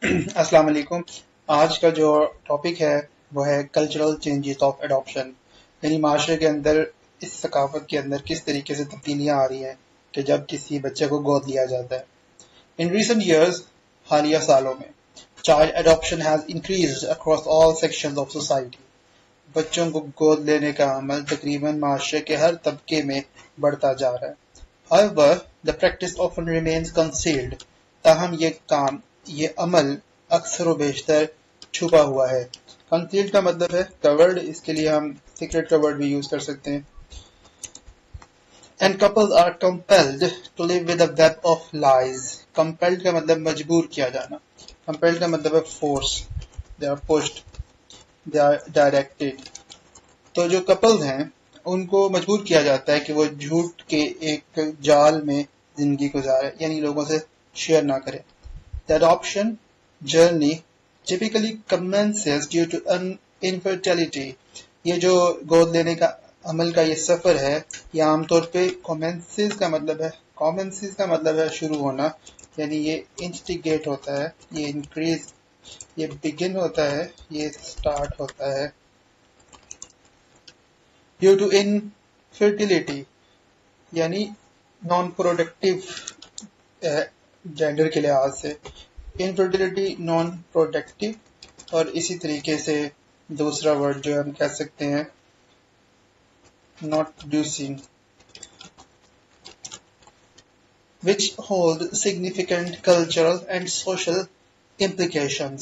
السلام علیکم. آج کا جو ٹاپک ہے وہ ہے کلچرل چینجز آف اڈاپشن، یعنی معاشرے کے اندر اس ثقافت کے اندر کس طریقے سے تبدیلیاں آ رہی ہیں کہ جب کسی بچے کو گود لیا جاتا ہے. ان ریسنٹ ایئرز، حالیہ سالوں میں child adoption has increased across all sections of society. بچوں کو گود لینے کا عمل تقریباً معاشرے کے ہر طبقے میں بڑھتا جا رہا ہے. However, the practice often remains concealed. تاہم یہ عمل اکثر و بیشتر چھپا ہوا ہے. کنسیلڈ کا مطلب ہے کورڈ، اس کے لیے ہم سیکرٹ کا ورڈ بھی یوز کر سکتے ہیں. And couples are compelled to live with a web of lies. Compelled کا مطلب مجبور کیا جانا. Compelled کا مطلب ہے force. They are pushed. They are directed. تو جو کپلز ہیں ان کو مجبور کیا جاتا ہے کہ وہ جھوٹ کے ایک جال میں زندگی گزارے، یعنی لوگوں سے شیئر نہ کرے. The adoption journey typically commences due to infertility. یہ جو گود لینے کا عمل کا یہ سفر ہے، یہ عام طور پہ commences کا مطلب ہے شروع ہونا، یعنی یہ instigate ہوتا ہے، یہ increase، یہ begin ہوتا ہے، یہ start ہوتا ہے. ڈیو ٹو انفرٹیلٹی یعنی نان پروڈکٹیو جینڈر کے لحاظ سے انفرٹیلٹی نان پروڈکٹیو، اور اسی طریقے سے دوسرا ورڈ جو ہم کہہ سکتے ہیں not producing, which hold significant cultural and social implications.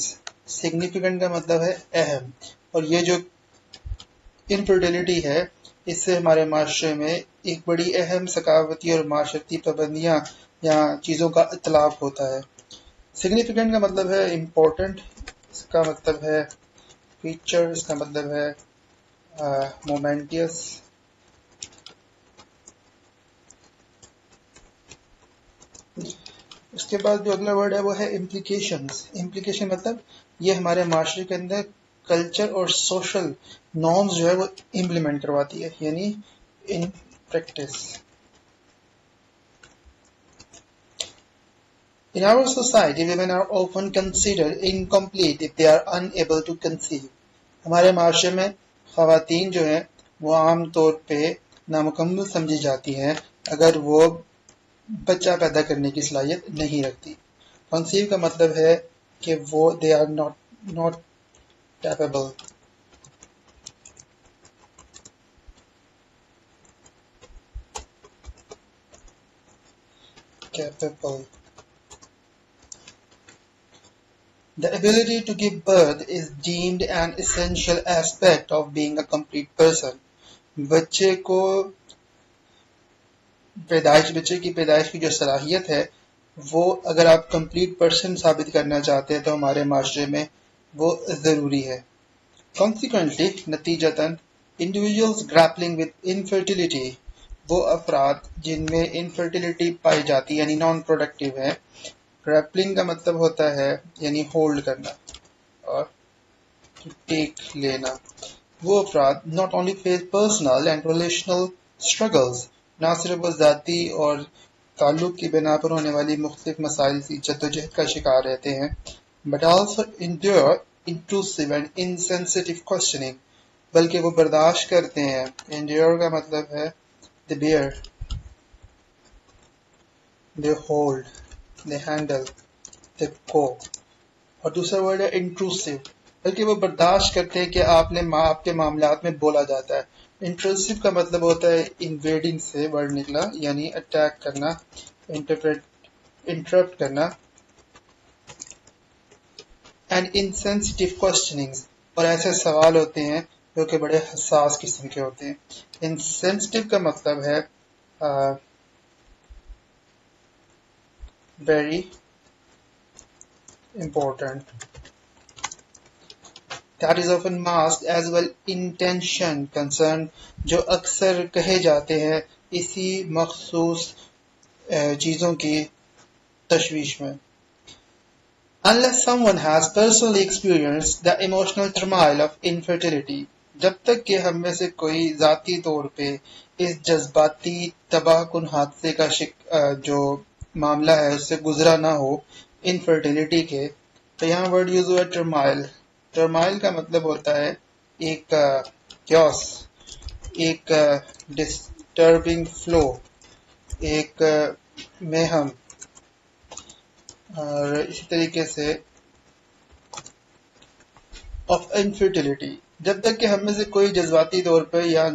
significant کا مطلب ہے اہم، اور یہ جو انفرٹیلٹی ہے اس سے ہمارے معاشرے میں ایک بڑی اہم ثقافتی اور معاشرتی پابندیاں یا چیزوں کا اطلاق ہوتا ہے. سگنیفیکنٹ کا مطلب ہے امپورٹنٹ، اس کا مطلب ہے فیچر، اس کا مطلب ہے مومنٹیس. اس کے بعد جو اگلا ورڈ ہے وہ ہے امپلیکیشنز. امپلیکیشن مطلب یہ ہمارے معاشرے کے اندر کلچر اور سوشل نارمز جو ہے وہ امپلیمنٹ کرواتی ہے، یعنی in practice. In our society, women are often considered incomplete if they are unable to conceive. ہمارے معاشرے میں خواتین جو ہیں وہ عام طور پہ نامکمل سمجھی جاتی ہیں اگر وہ بچہ پیدا کرنے کی صلاحیت نہیں رکھتی. کنسیو کا مطلب ہے کہ وہ they are not capable. The ability to give birth is deemed an essential aspect of being a complete person. بچے کی پیدائش کی جو صلاحیت ہے وہ اگر آپ کمپلیٹ پرسن ثابت کرنا چاہتے ہیں تو ہمارے معاشرے میں وہ ضروری ہے. Consequently, نتیجتاً individuals grappling with infertility، وہ افراد جن میں انفرٹیلٹی پائی جاتی یعنی نان پروڈکٹیو ہے. گریپلنگ کا مطلب ہوتا ہے یعنی ہولڈ کرنا اور ٹیک لینا. وہ افراد not only face personal and relational struggles، نہ صرف وہ ذاتی اور تعلق کی بنا پر ہونے والی مختلف مسائل کی جدوجہد کا شکار رہتے ہیں، but also endure intrusive and insensitive questioning، بلکہ وہ برداشت کرتے ہیں. endure کا مطلب ہے they bear، they hold، they handle، they cope. اور دوسرا ورڈ ہے intrusive، بلکہ وہ برداشت کرتے ہیں کہ آپ کے معاملات میں بولا جاتا ہے. intrusive کا مطلب ہوتا ہے invading سے ورڈ نکلا، یعنی اٹیک کرنا، انٹرپٹ کرنا. and insensitive questionings، اور ایسے سوال ہوتے ہیں جو کہ بڑے حساس قسم کے ہوتے ہیں. insensitive کا مطلب ہے very important. That is often masked as well intention concern، جو اکثر کہے جاتے ہیں اسی مخصوص چیزوں کی تشویش میں. Unless someone has personally experienced the emotional turmoil of infertility، جب تک کہ ہم میں سے کوئی ذاتی طور پہ اس جذباتی تباہ کن حادثے کا جو معاملہ ہے اس سے گزرا نہ ہو انفرٹیلٹی کے، تو یہاں ورڈ یوز ہوا ٹرمائل. ٹرمائل کا مطلب ہوتا ہے ایک کیوس، ایک ڈسٹربنگ فلو، ایک میہم. اور اسی طریقے سے آف انفرٹیلٹی. جب تک کہ ہم میں سے کوئی جذباتی طور پہ یا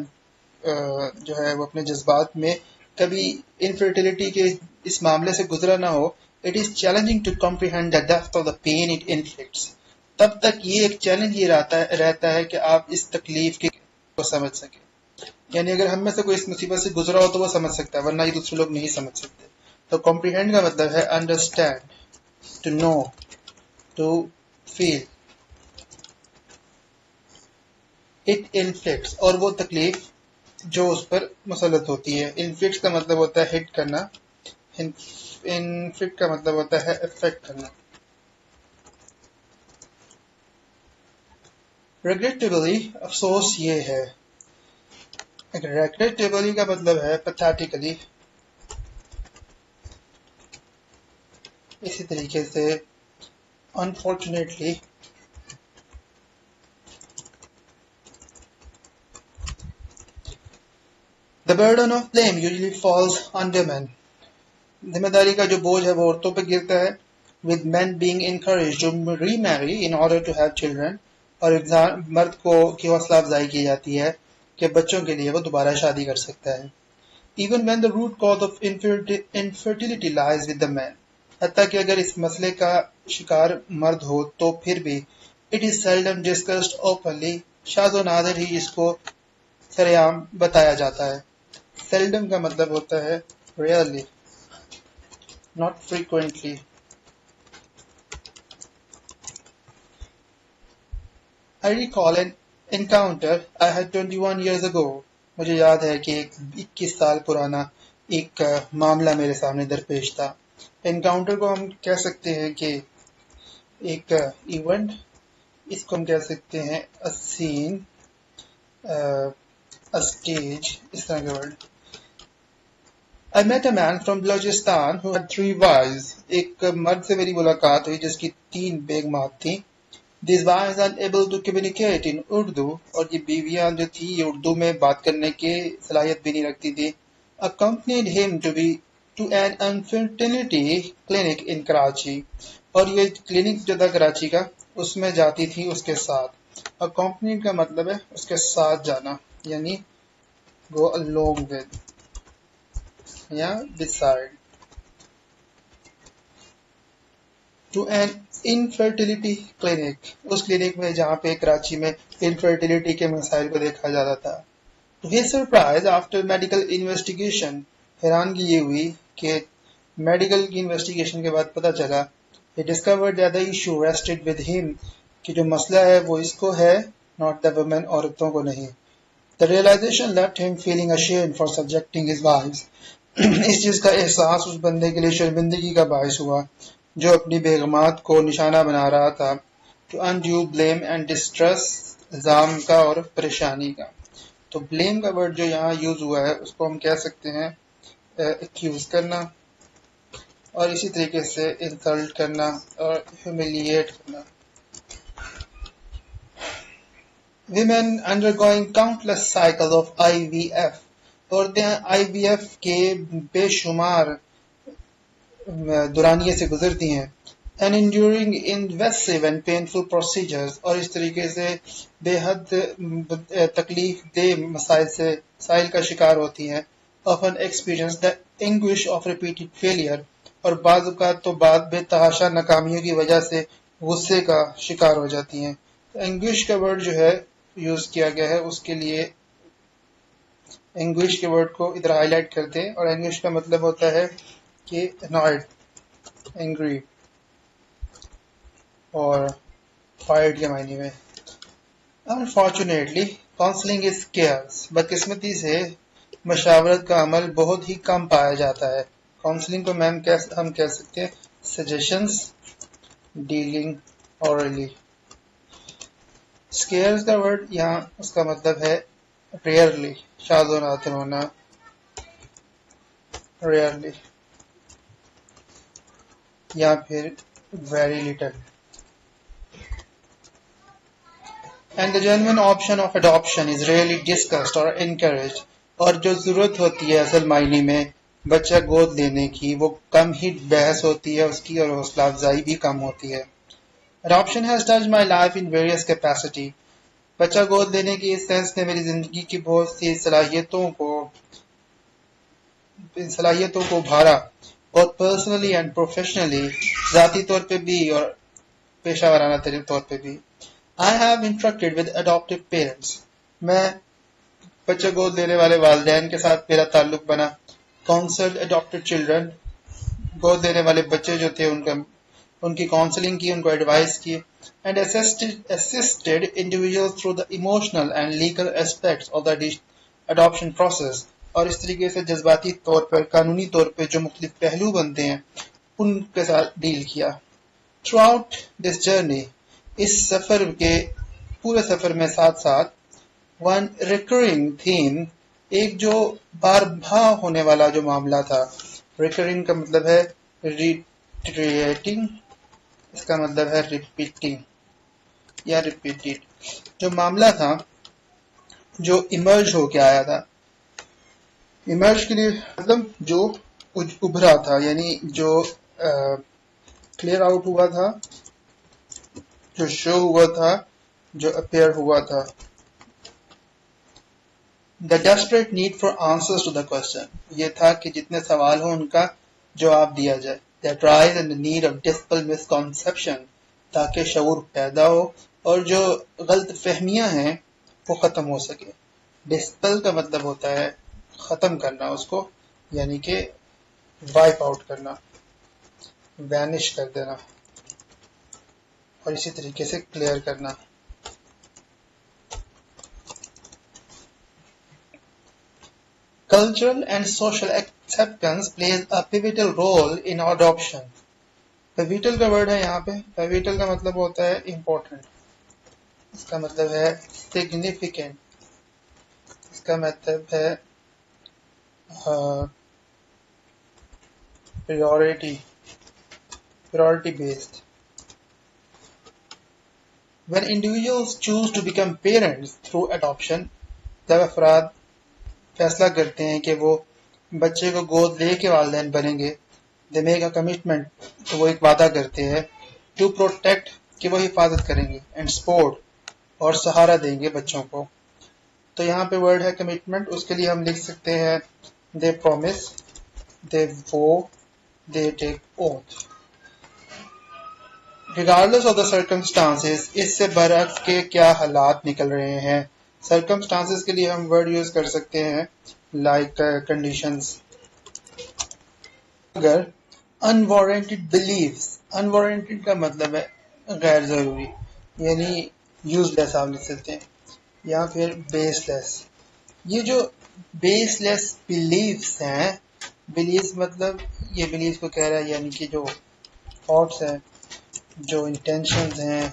جو ہے وہ اپنے جذبات میں کبھی انفرٹیلٹی کے اس معاملے سے گزرا نہ ہو، it is challenging to comprehend the depth of the pain it inflicts. تب تک یہ ایک چیلنج یہ رہتا ہے کہ آپ اس تکلیف کو سمجھ سکیں. یعنی اگر ہم میں سے کوئی اس مصیبت سے گزرا ہو تو وہ سمجھ سکتا ہے، ورنہ یہ دوسرے لوگ نہیں سمجھ سکتے. تو کمپریہینڈ کا مطلب ہے understand, to know, to feel. It inflicts, اور وہ تکلیف جو اس پر مسلط ہوتی ہے. انفلکٹس کا مطلب ہوتا ہے ہٹ کرنا، انفلکٹ کا مطلب ہوتا ہے افیکٹ کرنا. ریگریٹیبلی، افسوس یہ ہے. ریگریٹیبلی کا مطلب ہے پیتھیٹیکلی. اسی طریقے سے unfortunately. The burden of blame usually falls on women. ذمہ داری کا جو بوجھ ہے وہ عورتوں پہ گرتا ہے. With men being encouraged to remarry in order to have children. اور مرد کی حوصلہ افزائی کی جاتی ہے کہ بچوں کے لیے وہ دوبارہ شادی کر سکتا ہے. Even when the root cause of infertility lies with the man. حتیٰ کہ اگر اس مسئلے کا شکار مرد ہو تو پھر بھی it is seldom discussed openly. شاذ و نادر ہی اس کو سر عام بتایا جاتا ہے. Seldom کا مطلب ہوتا ہے rarely, not frequently. I recall an encounter I had 21 years ago. مجھے یاد ہے کہ 21 سال پرانا ایک معاملہ میرے سامنے درپیش تھا. انکاؤنٹر کو ہم کہہ سکتے ہیں کہ ایک ایونٹ، اس کو ہم کہہ سکتے ہیں a scene, a stage، اس طرح کے word. I met a man from Balochistan who had 3 wives. ایک مرد سے میری ملاقات ہوئی جس کی 3 بیگمات تھیں. These wives are unable to communicate in Urdu. اور یہ بیویاں جو تھی یہ اردو میں بات کرنے کی صلاحیت بھی نہیں رکھتی تھی. Accompanied him to an infertility clinic in Karachi. اور یہ کلینک جو تھا کراچی کا اس میں جاتی تھی اس کے ساتھ. Accompanied کا مطلب ہے اس کے ساتھ جانا، یعنی go along with یا beside. To an infertility clinic. اس کلینک میں جہاں پہ کراچی میں انفرٹیلٹی کے مسائل کو دیکھا جاتا تھا. To his surprise, after medical investigation. حیرانگی یہ ہوئی کہ میڈیکل کی انویسٹیگیشن کے بعد پتہ چلا he discovered that the issue rested with him. کہ جو مسئلہ ہے وہ اس کو ہے, not the women, عورتوں کو نہیں. The realization left him feeling ashamed for subjecting his wives. اس چیز کا احساس اس بندے کے لیے شرمندگی کا باعث ہوا جو اپنی بیگمات کو نشانہ بنا رہا تھا. To undue blame and distress. الزام کا اور پریشانی کا. تو blame کا ورڈ جو یہاں یوز ہوا ہے اس کو ہم کہہ سکتے ہیں accuse کرنا، اور اسی طریقے سے انسلٹ کرنا اور humiliate کرنا. Women undergoing countless cycles of IVF. عورتیں IVF کے بے شمار دورانیے سے گزرتی ہیں. And enduring invasive and painful procedures. اور اس طریقے سے بے حد تکلیف دہ مسائل کا شکار ہوتی ہیں. Often experience the anguish of repeated failure. اور بعض اوقات تو بعد بے تحاشا ناکامیوں کی وجہ سے غصے کا شکار ہو جاتی ہیں. انگوش کا ورڈ جو ہے یوز کیا گیا ہے اس کے لیے انگوش کے ورڈ کو ادھر ہائی لائٹ کر دیں، اور انگوش کا مطلب ہوتا ہے کہ annoyed, angry اور fired کے معنی میں. Unfortunately, counseling is scarce. بدقسمتی سے مشاورت کا عمل بہت ہی کم پایا جاتا ہے. کاؤنسلنگ کو ہم کہہ سکتے ہیں suggestions, dealing orally. Scarce کا ورڈ یہاں اس کا مطلب ہے ریئرلی، شاذ و نادر ہونا، ریئرلی، یا پھر very little. and the genuine option of adoption is rarely discussed or encouraged. اور جو ضرورت ہوتی ہے اصل معنی میں بچہ گود لینے کی وہ کم ہی بحث ہوتی ہے اس کی اور حوصلہ افزائی بھی کم ہوتی ہے. Adoption has touched my life in various capacity. بچہ گود لینے کی اس سینس نے میری زندگی کی بہت سی صلاحیتوں کو ابھارا اور پرسنلی اینڈ پروفیشنلی ذاتی طور پہ بھی اور پیشہ ورانہ طور پہ بھی. I have interacted with adoptive parents. میں بچہ گود لینے والے والدین کے ساتھ میرا تعلق بنا. Counseled adopted children. گود لینے والے بچے جو تھے ان کی کاؤنسلنگ کی, ان کو ایڈوائز کی. And assisted individuals through the emotional and legal aspects of the adoption process. اور اس طریقے سے جذباتی طور پر قانونی طور پہ جو مختلف پہلو بنتے ہیں ان کے ساتھ ڈیل کیا. Throughout this journey, اس سفر کے پورے سفر میں ساتھ ساتھ one recurring theme, ایک جو بار بار ہونے والا جو معاملہ تھا. Recurring کا مطلب ہے reiterating, اس کا مطلب ہے repeating یا repeated. جو معاملہ تھا جو ایمرج ہو کے آیا تھا. ایمرج کے لیے مطلب جو ابھرا تھا, یعنی جو کلیئر آؤٹ ہوا تھا, جو شو ہوا تھا, جو اپیئر ہوا تھا. The desperate need for answers to the question. یہ تھا کہ جتنے سوال ہوں ان کا جواب دیا جائے. That rise and the need of dispel misconception, تاکہ شعور پیدا ہو اور جو غلط فہمیاں ہیں وہ ختم ہو سکے. Dispel کا مطلب ہوتا ہے ختم کرنا اس کو, یعنی کہ وائپ آؤٹ کرنا, وینش کر دینا, اور اسی طریقے سے کلیئر کرنا. Cultural and social acceptance plays a pivotal role in adoption. Pivotal کا ورڈ ہے یہاں پہ. Pivotal کا مطلب ہوتا ہے important. اس کا مطلب ہے significant. اس کا مطلب ہے priority based. When individuals choose to become parents through adoption, جب افراد فیصلہ کرتے ہیں کہ وہ بچے کو گود لے کے والدین بنیں گے, they make a commitment, تو وہ ایک وعدہ کرتے ہیں, to protect, کہ وہ حفاظت کریں گے, and support, اور سہارا دیں گے بچوں کو. تو یہاں پہ ورڈ ہے commitment, اس کے لیے ہم لکھ سکتے ہیں they promise, they vow, they take oath. Regardless of the circumstances, اس سے برعکس کے کیا حالات نکل رہے ہیں. Circumstances کے لیے ہم ورڈ یوز کر سکتے ہیں like conditions. اگر unwarranted beliefs, unwarranted کا مطلب ہے غیر ضروری, یعنی useless آپ لکھ سکتے ہیں, یا پھر baseless. یہ جو baseless beliefs ہیں, beliefs مطلب یہ beliefs کو کہہ رہا ہے, یعنی کہ جو thoughts ہیں, جو intentions ہیں,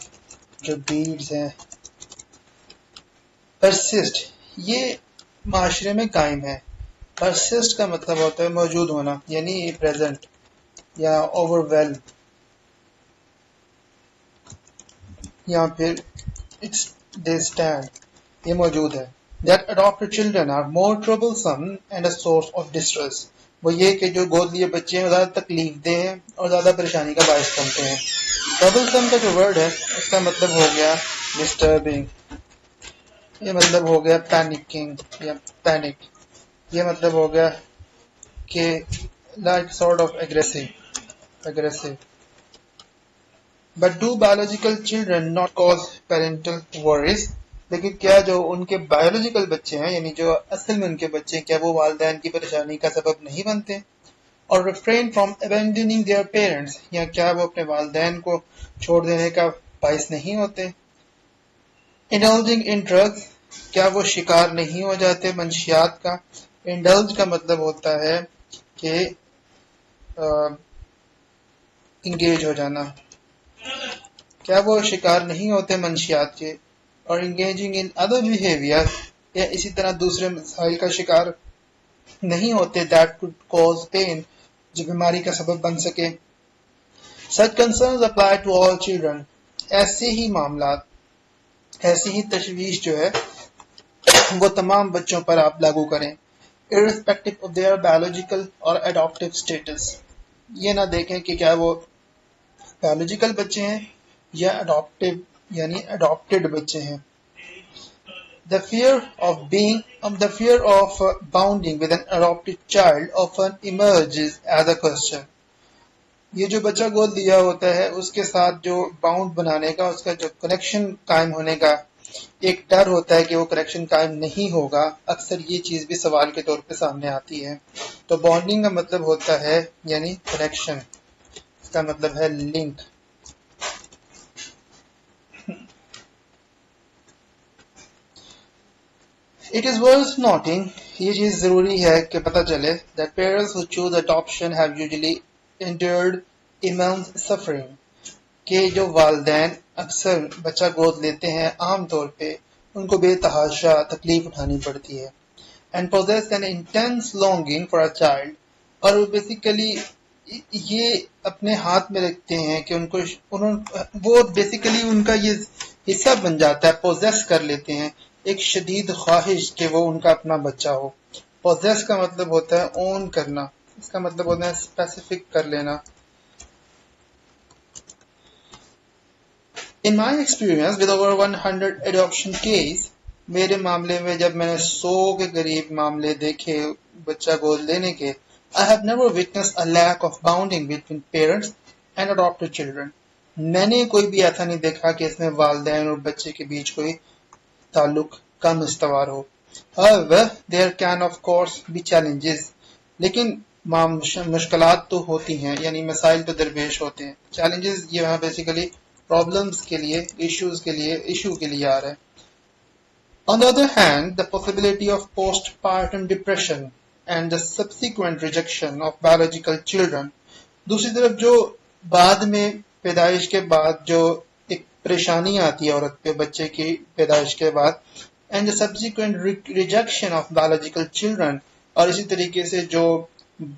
جو deeds ہیں. persist, یہ معاشرے میں قائم ہے. persist کا مطلب ہوتا ہے موجود ہونا, یعنی present یا overwhelm, یا پھر they stand, یہ موجود ہے. that adopted children are more troublesome and a source of distress. وہ یہ کہ جو گود لیے بچے ہیں زیادہ تکلیف دہ ہیں اور زیادہ پریشانی کا باعث بنتے ہیں. troublesome کا جو ورڈ ہے اس کا مطلب ہو گیا disturbing, یہ مطلب ہو گیا panicking یا panic, یہ مطلب ہو گیا کہ like sort of aggressive. But do biological children not cause parental worries? لیکن کیا جو ان کے بایولوجیکل بچے ہیں, یعنی جو اصل میں ان کے بچے ہیں, کیا وہ والدین کی پریشانی کا سبب نہیں بنتے؟ اور refrain from abandoning their parents, یا کیا وہ اپنے والدین کو چھوڑ دینے کا باعث نہیں ہوتے؟ Indulging in drugs, کیا وہ شکار نہیں ہو جاتے منشیات کا؟ Indulge کا مطلب ہوتا ہے کہ انگیج ہو جانا. کیا وہ شکار نہیں ہوتے منشیات کے؟ اور engaging in other behavior, یا اسی طرح دوسرے مسائل کا شکار نہیں ہوتے that could cause pain, جو بیماری کا سبب بن سکے. Such concerns apply to all children. ایسے ہی معاملات ایسی ہی تشویش جو ہے وہ تمام بچوں پر آپ لاگو کریں irrespective of their biological اور adoptive status. یہ نہ دیکھیں کہ کیا وہ biological بچے ہیں یا adoptive یعنی adopted بچے ہیں. The fear of bounding with an adopted child often emerges as a question. یہ جو بچہ گود لیا ہوتا ہے اس کے ساتھ جو باؤنڈ بنانے کا اس کا جو کنیکشن قائم ہونے کا ایک ڈر ہوتا ہے کہ وہ کنیکشن قائم نہیں ہوگا. اکثر یہ چیز بھی سوال کے طور پہ سامنے آتی ہے. تو بانڈنگ کا مطلب ہوتا ہے یعنی کنیکشن، اس کا مطلب ہے link. It is worth noting، یہ چیز ضروری ہے کہ پتہ چلے that parents who choose adoption have usually endured immense suffering، کہ جو والدین اکثر بچہ گود لیتے ہیں عام طور پہ ان کو بے تحاشا تکلیف اٹھانی پڑتی ہے. And possess an intense longing for a child، اور وہ بیسیکلی یہ اپنے ہاتھ میں رکھتے ہیں کہ وہ بیسیکلی ان کا یہ حصہ بن جاتا ہے، پوزیس کر لیتے ہیں ایک شدید خواہش کہ وہ ان کا اپنا بچہ ہو. پوزیس کا مطلب ہوتا ہے اون کرنا، اس کا مطلب ہوتا ہے اسپیسیفک کر لینا. In my experience with over 100 adoption case، میرے معاملے میں جب میں نے 100 کے قریب معاملے دیکھے بچہ گود لینے کے، I have never witnessed a lack of bonding between parents and adopted children. میں نے کوئی بھی ایسا نہیں دیکھا کہ اس میں والدین اور بچے کے بیچ کوئی تعلق کم استوار ہو. However, there can of course be challenges، لیکن مشکلات تو ہوتی ہیں، یعنی مسائل تو درپیش ہوتے ہیں. چیلنجز یہ وہاں بیسیکلی پرابلمس کے لیے، ایشو کے لیے آ رہا ہے. On the other hand, the possibility of postpartum depression and the subsequent rejection of biological children، دوسری طرف جو بعد میں پیدائش کے بعد جو ایک پریشانی آتی ہے عورت پہ بچے کی پیدائش کے بعد، and the subsequent rejection of biological children، اور اسی طریقے سے جو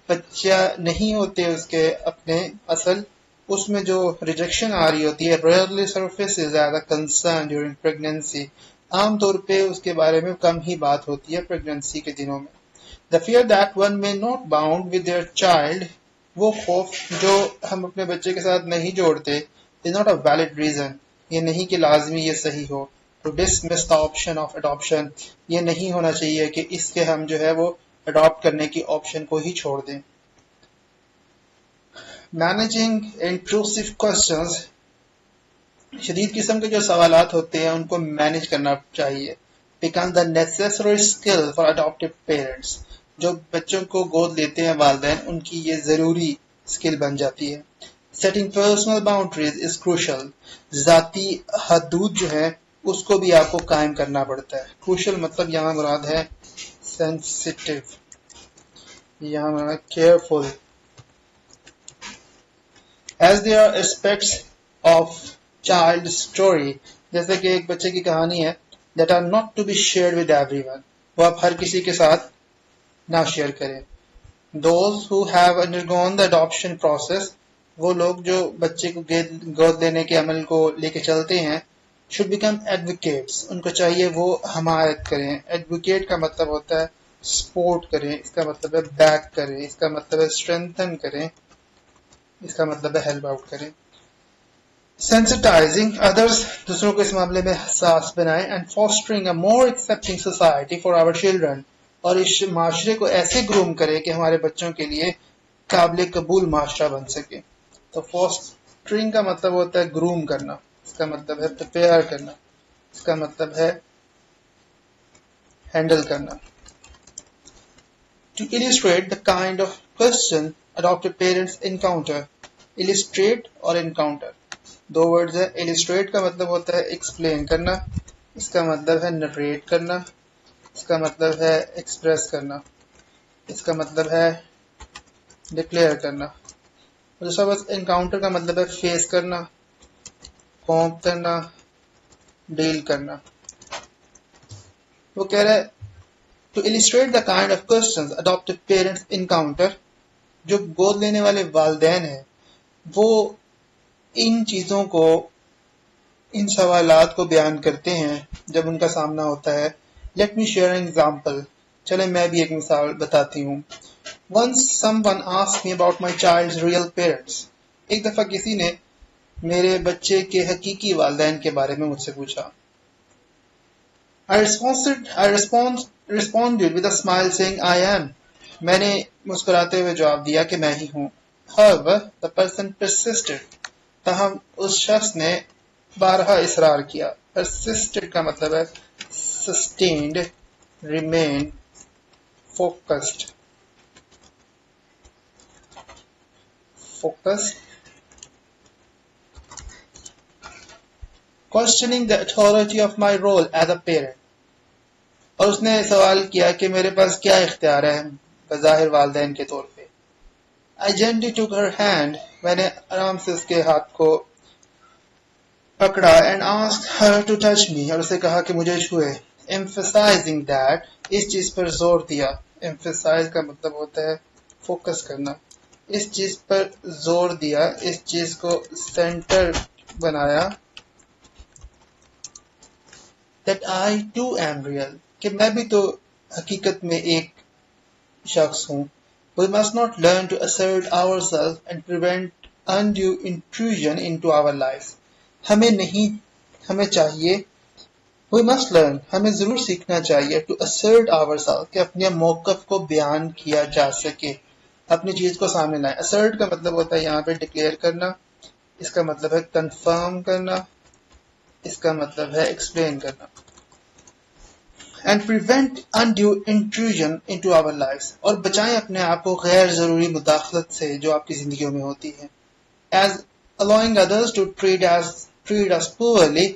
بچہ نہیں ہوتے اس کے اپنے اصل، اس میں جو ریجیکشن آ رہی ہوتی ہے rarely surfaces as a concern during pregnancy، عام طور پہ اس کے بارے میں کم ہی بات ہوتی ہے پریگننسی کے دنوں میں. The fear that one may not bound with their child، وہ خوف جو ہم اپنے بچے کے ساتھ نہیں جوڑتے، is not a valid reason، یہ نہیں کہ لازمی یہ صحیح ہو. To dismiss the option of adoption، یہ نہیں ہونا چاہیے کہ اس کے ہم جو ہے وہ اڈاپٹ کرنے کی آپشن کو ہی چھوڑ دیں. Managing intrusive questions، شدید قسم کے جو سوالات ہوتے ہیں ان کو مینج کرنا چاہیے. Become the necessary skill for adoptive parents، جو بچوں کو گود لیتے ہیں والدین ان کی یہ ضروری اسکل بن جاتی ہے. Setting personal boundaries is crucial، ذاتی حدود جو ہے اس کو بھی آپ کو قائم کرنا پڑتا ہے. Crucial مطلب یہاں مراد ہے sensitive، یہاں مراد ہے careful. As there are aspects of child story، جیسے کہ ایک بچے کی کہانی ہے that are not to be shared with everyone، وہ آپ ہر کسی کے ساتھ نہ شیئر کریں. Those who have undergone the adoption process، وہ لوگ جو بچے کو گود لینے کے عمل کو لے کے چلتے ہیں should become advocates، ان کو چاہیے وہ حمایت کریں. Advocate کا مطلب ہوتا ہے سپورٹ کریں، اس کا مطلب ہے بیک کریں، اس کا مطلب ہے strengthen کریں، اس کا مطلب ہے ہیلپ آؤٹ کریں. Sensitizing others، دوسروں کو اس معاملے میں حساس بنائیں. And fostering a more accepting society for our children، اور اس معاشرے کو ایسے گروم کرے کہ ہمارے بچوں کے لیے قابل قبول معاشرہ بن سکے. تو فوسٹرنگ کا مطلب ہوتا ہے گروم کرنا، اس کا مطلب ہے پریپیئر کرنا، اس کا مطلب ہے ہینڈل کرنا. To illustrate the kind of question adopted parents encounter، illustrate اور encounter دو ورڈز ہے. illustrate کا مطلب ہوتا ہے ایکسپلین کرنا، اس کا مطلب ہے نریٹ کرنا، اس کا مطلب ہے ایکسپریس کرنا، اس کا مطلب ہے ڈکلیئر کرنا. دوسرا بس انکاؤنٹر کا مطلب ہے فیس کرنا، کوپ کرنا، ڈیل کرنا. وہ کہہ رہا ہے to illustrate the kind of questions adoptive parents encounter، جو گود لینے والے والدین ہیں وہ ان چیزوں کو ان سوالات کو بیان کرتے ہیں جب ان کا سامنا ہوتا ہے. Let me share an example. چلے میں بھی ایک مثال بتاتی ہوں. Once someone asked me about my child's real parents. ایک دفعہ کسی نے میرے بچے کے حقیقی والدین کے بارے میں مجھ سے پوچھا. I responded with a smile saying I am. میں نے مسکراتے ہوئے جواب دیا کہ میں ہی ہوں. However, the person persisted. تاہم اس شخص نے بارہا اصرار کیا. Persisted کا مطلب ہے sustained, remained, focused. Questioning the authority of my role as a parent. اور اس نے سوال کیا کہ میرے پاس کیا اختیار ہے بظاہر والدین کے طور پہ. I gently took her hand. میں نے آرام سے اس کے ہاتھ کو پکڑا and asked her to touch me. اور اسے کہا کہ مجھے چھوئے. Emphasizing that. اس چیز پر زور دیا. Emphasize کا مطلب ہوتا ہے فوکس کرنا. اس چیز پر زور دیا. اس چیز کو سینٹر بنایا. That I too am real. کہ میں بھی تو حقیقت میں ایک شخص ہوں. We must not learn to assert ourselves and prevent undue intrusion into our lives. ہمیں چاہیے we must learn ہمیں ضرور سیکھنا چاہیے to assert ourselves کہ اپنے موقف کو بیان کیا جا سکے, اپنی چیز کو سامنے لائیں. assert کا مطلب ہوتا ہے یہاں پہ ڈکلیئر کرنا, اس کا مطلب ہے کنفرم کرنا, اس کا مطلب ہے ایکسپلین کرنا. And prevent undue intrusion into our lives. اور بچائیں اپنے آپ کو غیر ضروری مداخلت سے جو آپ کی زندگیوں میں ہوتی ہے. As allowing others to treat us poorly.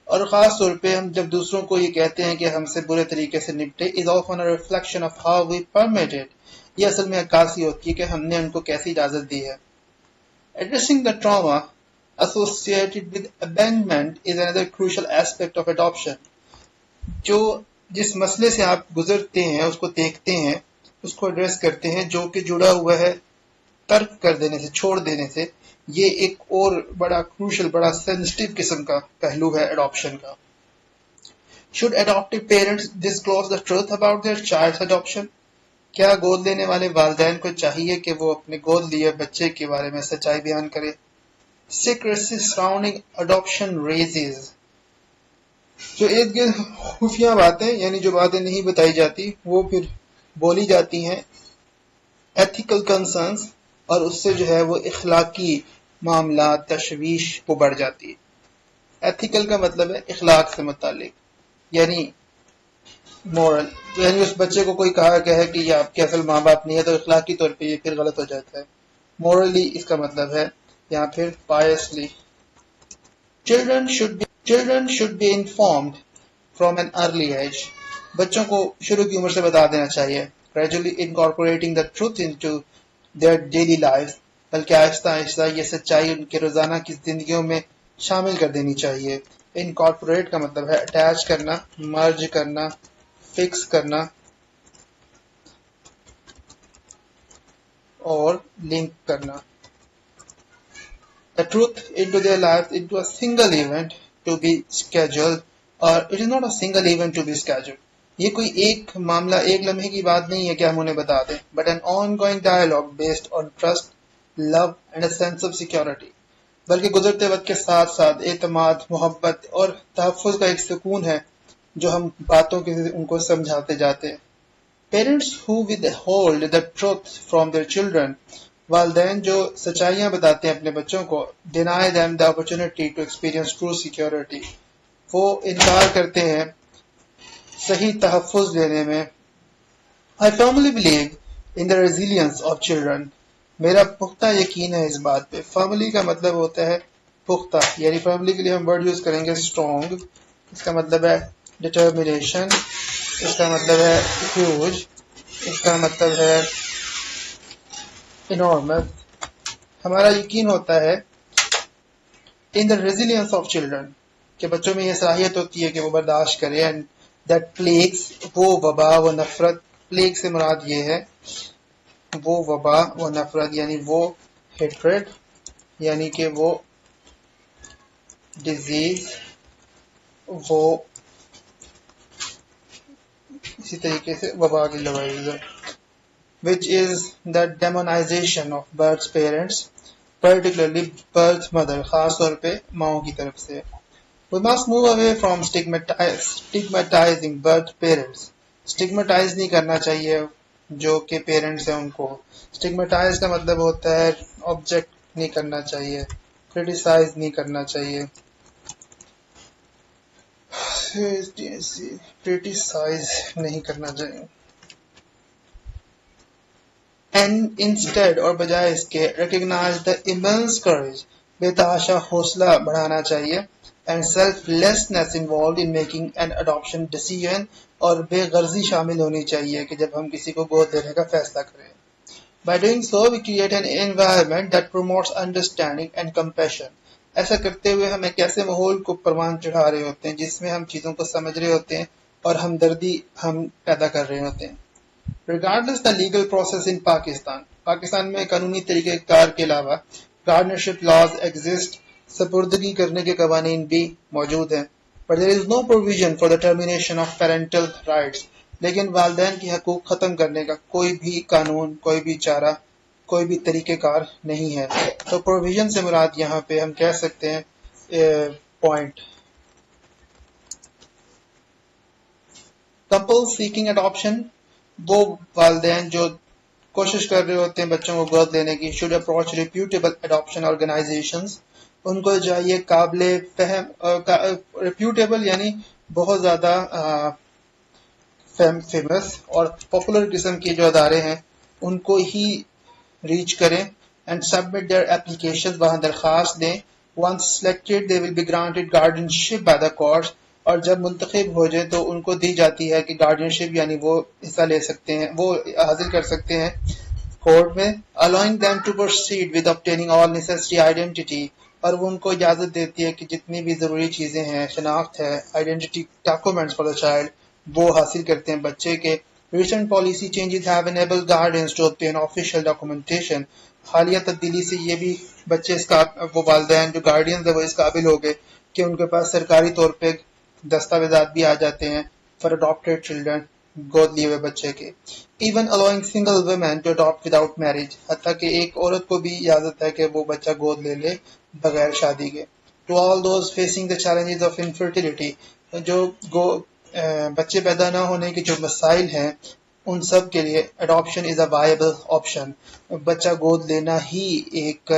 اور خاص طور پہ ہم جب دوسروں کو یہ کہتے ہیں کہ ہم سے برے طریقے سے نپٹے, is often a reflection of how we permit it. یہ اصل میں عکاسی ہوتی ہے کہ ہم نے ان کو کیسی اجازت دی ہے. Addressing the trauma associated with abandonment is another crucial aspect of adoption. جس مسئلے سے آپ گزرتے ہیں اس کو دیکھتے ہیں, اس کو ایڈریس کرتے ہیں جو کہ جڑا ہوا ہے ترک کر دینے سے, چھوڑ دینے سے. یہ ایک اور بڑا کروشل, بڑا سینسٹیو قسم کا پہلو ہے اڈاپشن کا. Should adoptive parents disclose the truth about their child's adoption? کیا گود لینے والے والدین کو چاہیے کہ وہ اپنے گود لیے بچے کے بارے میں سچائی بیان کرے. Secrecy surrounding adoption raises. جو ارد گرد خفیہ باتیں یعنی جو باتیں نہیں بتائی جاتی وہ پھر بولی جاتی ہیں. ایتھیکل کنسرنز, اور اس سے جو ہے وہ اخلاقی معاملات تشویش کو بڑھ جاتی ہے. ایتھیکل کا مطلب ہے اخلاق سے متعلق, یعنی مورل. یعنی اس بچے کو کوئی کہا کہ ہے کہ یہ آپ کے اصل ماں باپ نہیں ہے تو اخلاقی طور پہ یہ پھر غلط ہو جاتا ہے. مورلی اس کا مطلب ہے یہاں پھر پائسلی. Children should be informed from an early age. بچوں کو شروع کی عمر سے بتا دینا چاہیے. Gradually incorporating the truth into their daily lives. بلکہ آہستہ آہستہ یہ سچائی ان کے روزانہ کی زندگیوں میں شامل کر دینی چاہیے. Incorporate کا مطلب ہے اٹیچ کرنا, مرج کرنا, فکس کرنا اور لنک کرنا. The truth into their lives into a single event to be scheduled, or it is not a single event to be scheduled. یہ کوئی ایک معاملہ, ایک لمحے کی بات نہیں ہے کہ ہم انہیں بتا دیں, but an ongoing dialogue based on trust, love and a sense of security. بلکہ گزرتے وقت کے ساتھ ساتھ اعتماد, محبت اور تحفظ کا ایک سکون ہے جو ہم باتوں کے ان کو سمجھاتے جاتے ہیں. Parents who withhold the truth from their children. والدین جو سچائیاں بتاتے ہیں اپنے بچوں کو, deny them the opportunity to experience true security. وہ انکار کرتے ہیں صحیح تحفظ لینے میں. I firmly believe in the resilience of children. میرا پختہ یقین ہے اس بات پہ. Firmly کا مطلب ہوتا ہے پختہ, یعنی firmly کے لیے ہم ورڈ یوز کریں گے strong. اس کا مطلب ہے determination. اس کا مطلب ہے huge. اس کا مطلب ہے enormous. ہمارا یقین ہوتا ہے in the resilience of children کہ بچوں میں یہ صلاحیت ہوتی ہے کہ وہ برداشت کرے. and that plagues, وہ وبا, وہ نفرت. plague سے مراد یہ ہے وہ وبا, وہ نفرت, یعنی وہ hatred, یعنی کہ وہ disease وہ اسی طریقے سے وبا کی لڑائی ہے which is the demonization of birth parents, particularly birth mother, خاص طور پہ ماؤں کی طرف سے. We must move away from stigmatizing birth parents. Stigmatize نہیں کرنا چاہیے جو کہ پیرنٹس ہیں ان کو. Stigmatize کا مطلب ہوتا ہے آبجیکٹ نہیں کرنا چاہیے, criticize نہیں کرنا چاہیے, criticize نہیں کرنا چاہیے. And instead اور بجائے اس کے recognize the immense courage, بے تحاشا حوصلہ بڑھانا چاہیے, and selflessness involved in making an adoption decision, اور بے غرضی شامل ہونی چاہیے کہ جب ہم کسی کو گود دینے کا فیصلہ کریں. By doing so we create an environment that promotes understanding and compassion. ایسا کرتے ہوئے ہم ایک ایسے ماحول کو پروان چڑھا رہے ہوتے ہیں جس میں ہم چیزوں کو سمجھ رہے ہوتے ہیں اور ہمدردی ہم پیدا کر رہے ہوتے ہیں. Regardless the legal process in Pakistan میں قانونی طریقہ کار کے علاوہ guardianship laws exist, سپردگی کرنے کے قوانین بھی موجود ہیں. But there is no provision for the termination of parental rights. لیکن والدین کی حقوق ختم کرنے کا کوئی بھی قانون, کوئی بھی چارہ, کوئی بھی طریقہ کار نہیں ہے. تو پروویژن سے مراد یہاں پہ ہم کہہ سکتے ہیں پوائنٹ. Couple seeking adoption, وہ والدین جو کوشش کر رہے ہوتے ہیں بچوں کو گود لینے کی, should approach reputable adoption organizations. ان کو چاہیے قابل فہم, reputable یعنی بہت زیادہ فیمس اور پاپولر قسم کے جو ادارے ہیں ان کو ہی ریچ کریں, and submit their applications, وہاں درخواست دیں. Once selected they will be granted guardianship by the courts, اور جب منتخب ہو جائے تو ان کو دی جاتی ہے کہ گارڈینشپ یعنی وہ حصہ لے سکتے ہیں, وہ حاصل کر سکتے ہیں کورٹ میں. allowing them to proceed with obtaining all necessary identity, اور وہ ان کو اجازت دیتی ہے کہ جتنی بھی ضروری چیزیں ہیں, شناخت ہے, identity documents for the child, وہ حاصل کرتے ہیں بچے کے. recent policy changes have enabled guardians to obtain official documentation. حالیہ تبدیلی سے یہ بھی بچے وہ والدین جو گارڈینز ہیں وہ اس قابل ہو گئے کہ ان کے پاس سرکاری طور پہ دستاویزات بھی آ جاتے ہیں for adopted children, گود لیے ہوئے بچے کے. even allowing single women to adopt without marriage, حتیٰ کہ ایک عورت کو بھی اجازت ہے کہ وہ بچہ گود لے لے بغیر شادی کے. to all those facing the challenges of infertility, جو بچے پیدا نہ ہونے کے جو مسائل ہیں ان سب کے لیے adoption is a viable option. بچہ گود لینا ہی ایک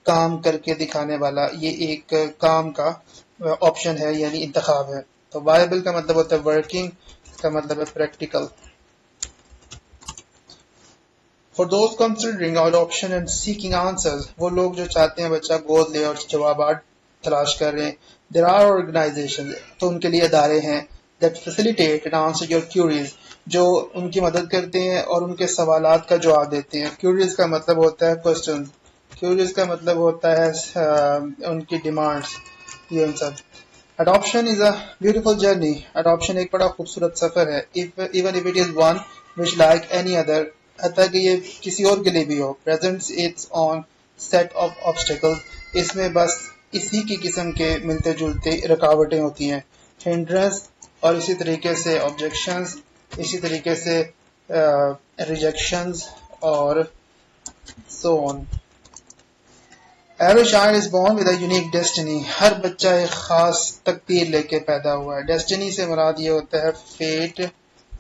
کام کر کے دکھانے والا, یہ ایک کام کا آپشن ہے یعنی انتخاب ہے. تو viable کا مطلب ہوتا ہے working, کا مطلب ہے practical. For those considering adoption and seeking answers, وہ لوگ جو چاہتے ہیں بچہ گود لے اور جوابات تلاش کر رہے ہیں, there are organizations, تو ان کے لیے ادارے ہیں that facilitate and answer your queries, جو ان کی مدد کرتے ہیں اور ان کے سوالات کا جواب دیتے ہیں. queries کا مطلب ہوتا ہے question, queries کا مطلب ہوتا ہے ان کی ڈیمانڈس, یہ ان سب. adoption is a beautiful journey, adoption ایک بڑا خوبصورت سفر ہے. even if it is one which like any other, حتیٰ کہ یہ کسی اور کے لیے بھی ہو, presents its own set of obstacles, اس میں بس اسی کی قسم کے ملتے جلتے رکاوٹیں ہوتی ہیں, hindrance, اور اسی طریقے سے objections, اسی طریقے سے rejections اور so on. Every child is born with a unique destiny. ہر بچہ ایک خاص تقدیر لے کے پیدا ہوا ہے. ڈیسٹینی سے مراد یہ ہوتا ہے فیٹ,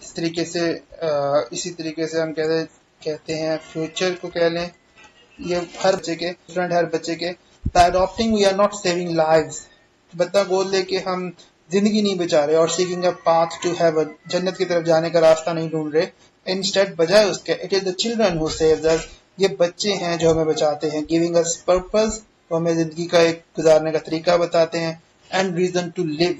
اسی طریقے سے ہم کہتے ہیں فیوچر کو کہہ لیں. یہ ہر بچے کے ڈفرینٹ, ہر بچے کے. By adopting we are not saving lives. بچہ گود لے کے ہم زندگی نہیں بچا رہے, اور seeking a path to heaven, جنت کی طرف جانے کا راستہ نہیں ڈھونڈ رہے. Instead, بجائے اس کے, it is the children who save us, یہ بچے ہیں جو ہمیں بچاتے ہیں. Giving us purpose, وہ ہمیں زندگی کا ایک گزارنے کا طریقہ بتاتے ہیں. And reason to live,